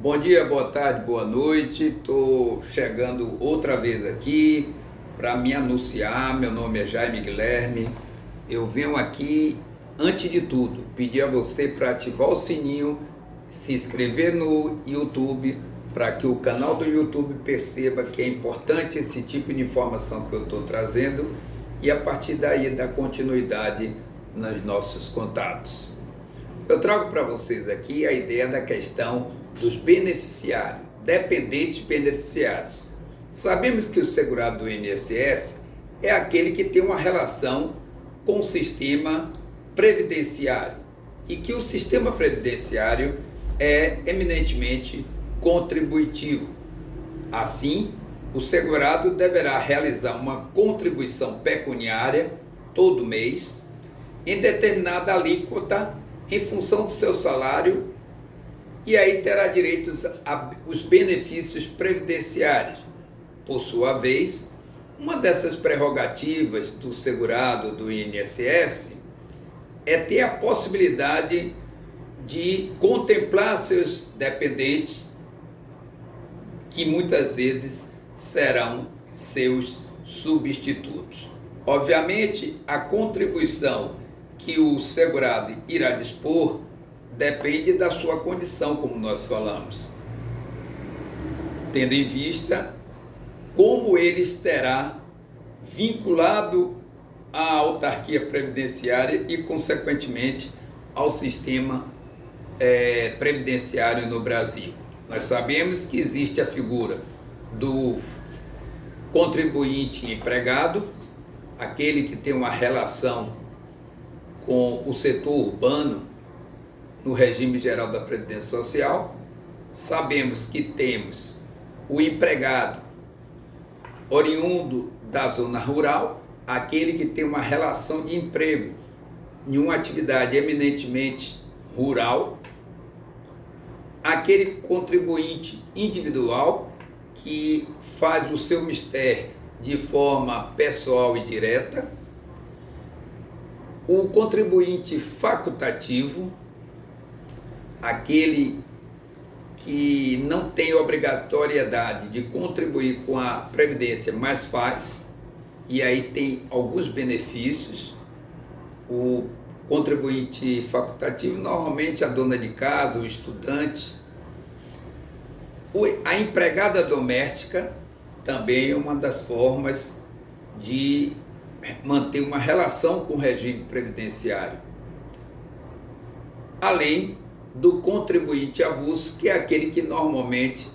Bom dia, boa tarde, boa noite. Estou chegando outra vez aqui para me anunciar. Meu nome é Jaime Guilherme. Eu venho aqui, antes de tudo, pedir a você para ativar o sininho, se inscrever no YouTube, para que o canal do YouTube perceba que é importante esse tipo de informação que eu estou trazendo e a partir daí dar continuidade nos nossos contatos. Eu trago para vocês aqui a ideia da questão dos beneficiários, dependentes beneficiários. Sabemos que o segurado do INSS é aquele que tem uma relação com o sistema previdenciário e que o sistema previdenciário é eminentemente contributivo. Assim, o segurado deverá realizar uma contribuição pecuniária todo mês em determinada alíquota em função do seu salário e aí terá direitos aos benefícios previdenciários. Por sua vez, uma dessas prerrogativas do segurado do INSS é ter a possibilidade de contemplar seus dependentes, que muitas vezes serão seus substitutos. Obviamente, a contribuição que o segurado irá dispor depende da sua condição, como nós falamos, tendo em vista como ele estará vinculado à autarquia previdenciária e, consequentemente, ao sistema previdenciário no Brasil. Nós sabemos que existe a figura do contribuinte empregado, aquele que tem uma relação com o setor urbano no regime geral da Previdência Social. Sabemos que temos o empregado oriundo da zona rural, aquele que tem uma relação de emprego em uma atividade eminentemente rural, aquele contribuinte individual que faz o seu mister de forma pessoal e direta, o contribuinte facultativo, aquele que não tem obrigatoriedade de contribuir com a Previdência, mas faz, e aí tem alguns benefícios. O contribuinte facultativo, normalmente a dona de casa, o estudante. A empregada doméstica também é uma das formas de manter uma relação com o regime previdenciário. Além do contribuinte avulso, que é aquele que normalmente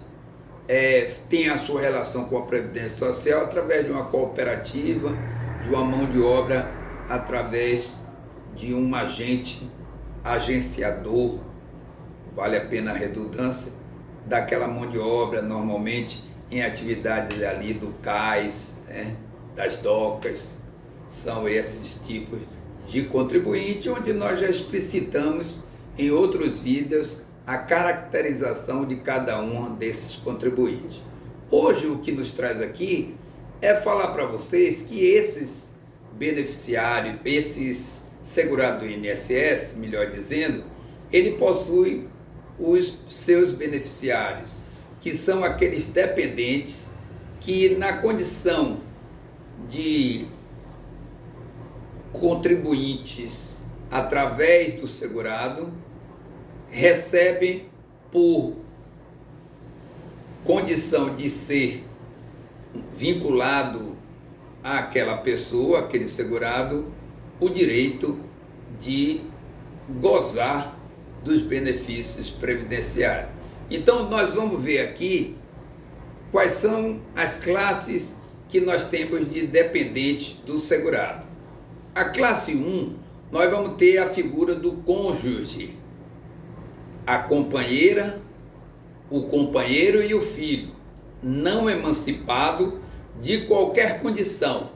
tem a sua relação com a Previdência Social através de uma cooperativa, de uma mão de obra, através de um agenciador, vale a pena a redundância, daquela mão de obra, normalmente em atividades ali do cais, das docas. São esses tipos de contribuinte, onde nós já explicitamos em outros vídeos a caracterização de cada um desses contribuintes. Hoje o que nos traz aqui é falar para vocês que esses beneficiários, esses segurados do INSS, melhor dizendo, ele possui os seus beneficiários, que são aqueles dependentes que, na condição de contribuintes através do segurado, recebem por condição de ser vinculado àquela pessoa, aquele segurado, o direito de gozar dos benefícios previdenciários. Então, nós vamos ver aqui quais são as classes que nós temos de dependentes do segurado. A classe 1, nós vamos ter a figura do cônjuge, a companheira, o companheiro e o filho, não emancipado de qualquer condição,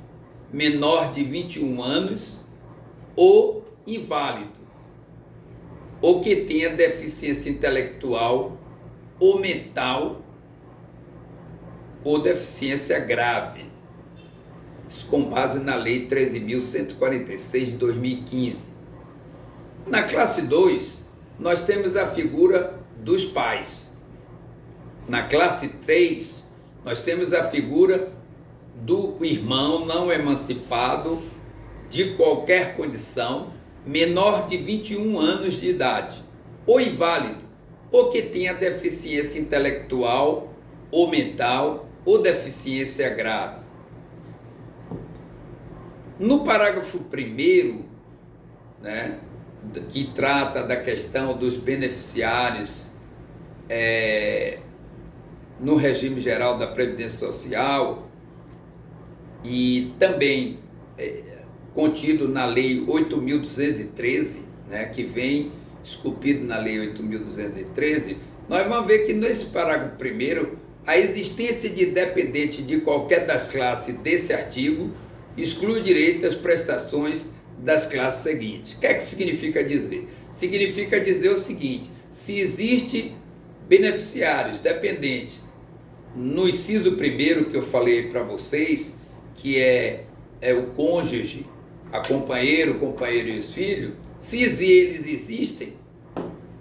menor de 21 anos ou inválido, ou que tenha deficiência intelectual ou mental ou deficiência grave. Isso com base na Lei 13.146 de 2015. Na classe 2, nós temos a figura dos pais, Na classe 3, nós temos a figura do irmão não emancipado de qualquer condição, menor de 21 anos de idade, ou inválido, ou que tenha deficiência intelectual ou mental, ou deficiência grave. No parágrafo 1º, né, que trata da questão dos beneficiários no regime geral da Previdência Social e também contido na Lei 8.213, né, que vem esculpido na Lei 8.213, nós vamos ver que nesse parágrafo 1º, a existência de dependente de qualquer das classes desse artigo exclui o direito às prestações das classes seguintes. O que é que significa dizer? Significa dizer o seguinte: se existe beneficiários dependentes no inciso 1º que eu falei para vocês, que é o cônjuge, a companheiro, o companheiro e os filhos, se eles existem,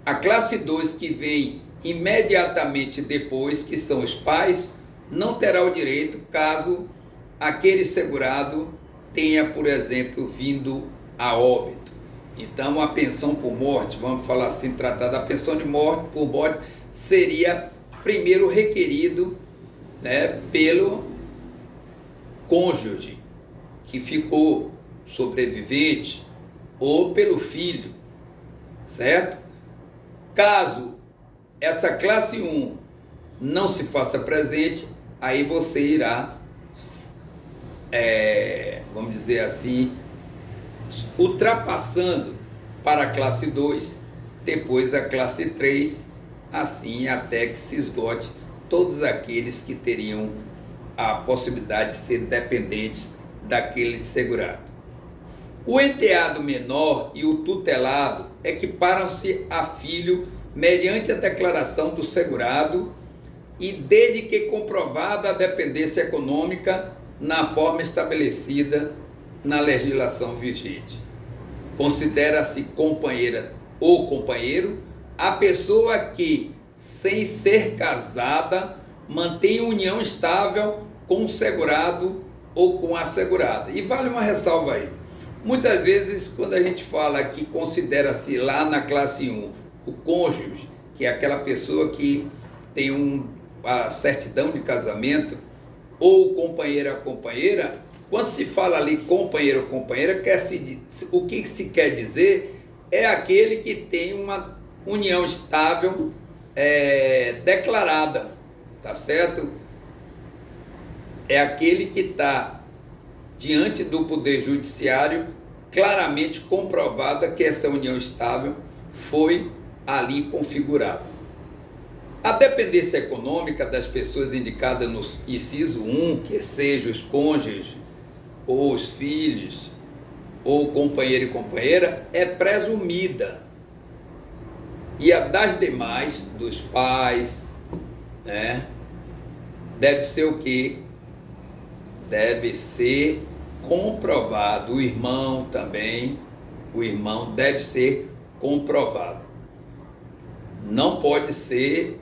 a classe 2, que vem imediatamente depois, que são os pais, não terá o direito caso aquele segurado tenha, por exemplo, vindo a óbito. Então, a pensão por morte, vamos falar assim, tratar da pensão de morte por morte, seria primeiro requerido, né, pelo cônjuge que ficou sobrevivente ou pelo filho, certo? Caso essa classe 1 não se faça presente, aí você irá, vamos dizer assim, ultrapassando para a classe 2, depois a classe 3, assim até que se esgote todos aqueles que teriam a possibilidade de ser dependentes daquele segurado. O enteado menor e o tutelado equiparam-se a filho mediante a declaração do segurado e desde que comprovada a dependência econômica na forma estabelecida na legislação vigente. Considera-se companheira ou companheiro a pessoa que, sem ser casada, mantém união estável com o segurado ou com a segurada. E vale uma ressalva aí. Muitas vezes, quando a gente fala que considera-se lá na classe 1 o cônjuge, que é aquela pessoa que tem a certidão de casamento, ou companheira ou companheira, quando se fala ali companheiro ou companheira, o que se quer dizer é aquele que tem uma união estável declarada, tá certo? É aquele que está diante do Poder Judiciário claramente comprovada que essa união estável foi ali configurada. A dependência econômica das pessoas indicadas no inciso 1, que seja os cônjuges, ou os filhos, ou companheiro e companheira, é presumida. E a das demais, dos pais, né, deve ser o quê? Deve ser comprovado. O irmão também, o irmão deve ser comprovado. Não pode ser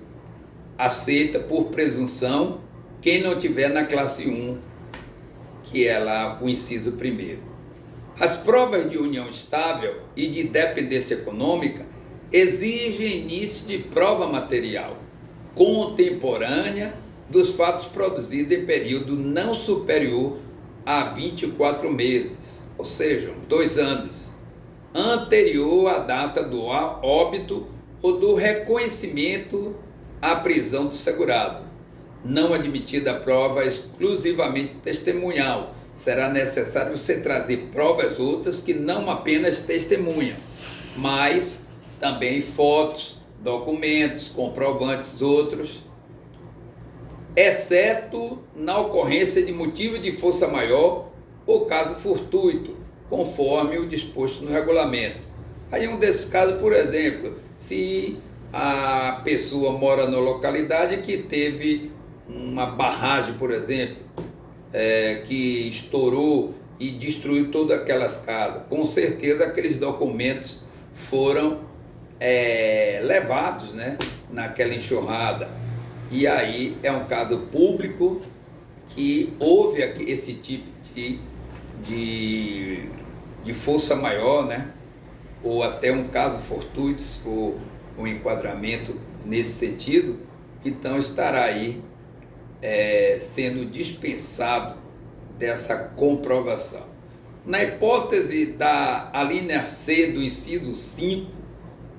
aceita por presunção quem não tiver na classe 1, que é lá o inciso 1º. As provas de união estável e de dependência econômica exigem início de prova material contemporânea dos fatos produzidos em período não superior a 24 meses, ou seja, 2 anos, anterior à data do óbito ou do reconhecimento à prisão do segurado. Não admitida a prova exclusivamente testemunhal, será necessário você trazer provas outras que não apenas testemunham, mas também fotos, documentos, comprovantes outros, exceto na ocorrência de motivo de força maior ou caso fortuito, conforme o disposto no regulamento. Aí um desses casos, por exemplo, se a pessoa mora na localidade que teve uma barragem, por exemplo, que estourou e destruiu todas aquelas casas, com certeza aqueles documentos foram levados, né, naquela enxurrada. E aí é um caso público que houve esse tipo de, de força maior, né? Ou até um caso fortuito, se for um enquadramento nesse sentido, então estará aí sendo dispensado dessa comprovação. Na hipótese da alínea C do inciso 5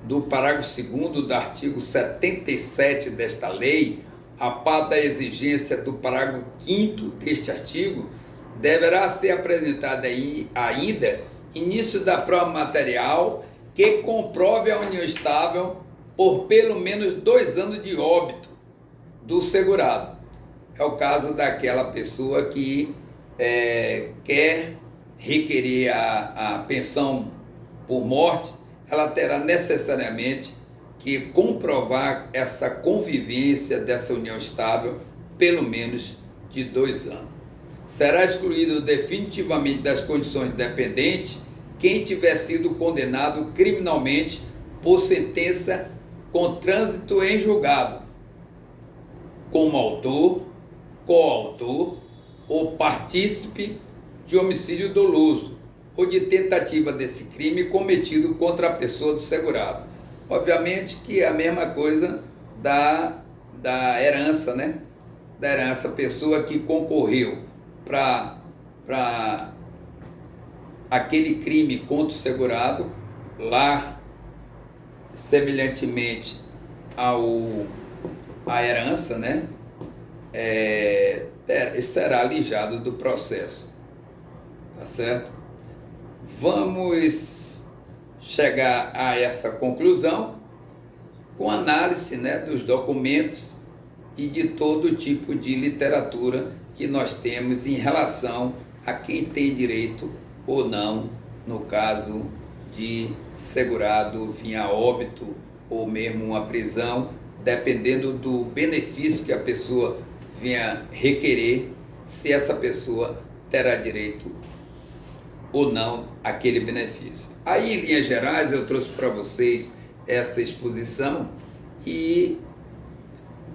do parágrafo 2º do artigo 77 desta lei, a par da exigência do parágrafo 5º deste artigo, deverá ser apresentada ainda início da prova material que comprove a união estável por pelo menos 2 anos de óbito do segurado. É o caso daquela pessoa que quer requerer a pensão por morte, ela terá necessariamente que comprovar essa convivência dessa união estável pelo menos de 2 anos. Será excluído definitivamente das condições dependentes quem tiver sido condenado criminalmente por sentença com trânsito em julgado, como autor, coautor ou partícipe de homicídio doloso ou de tentativa desse crime cometido contra a pessoa do segurado. Obviamente que é a mesma coisa da herança, né? Da herança, a pessoa que concorreu para aquele crime contra o segurado, lá semelhantemente à herança, né? Será alijado do processo, tá certo? Vamos chegar a essa conclusão com análise, né, dos documentos e de todo tipo de literatura que nós temos em relação a quem tem direito ou não, no caso de segurado vir a óbito ou mesmo uma prisão, dependendo do benefício que a pessoa venha requerer, se essa pessoa terá direito ou não àquele benefício. Aí, em linhas gerais, eu trouxe para vocês essa exposição e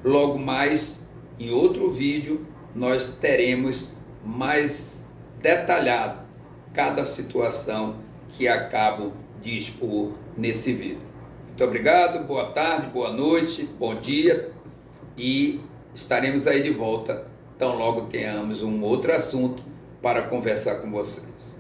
logo mais, em outro vídeo, nós teremos mais detalhado cada situação que acabo de expor nesse vídeo. Muito obrigado, boa tarde, boa noite, bom dia e estaremos aí de volta tão logo tenhamos um outro assunto para conversar com vocês.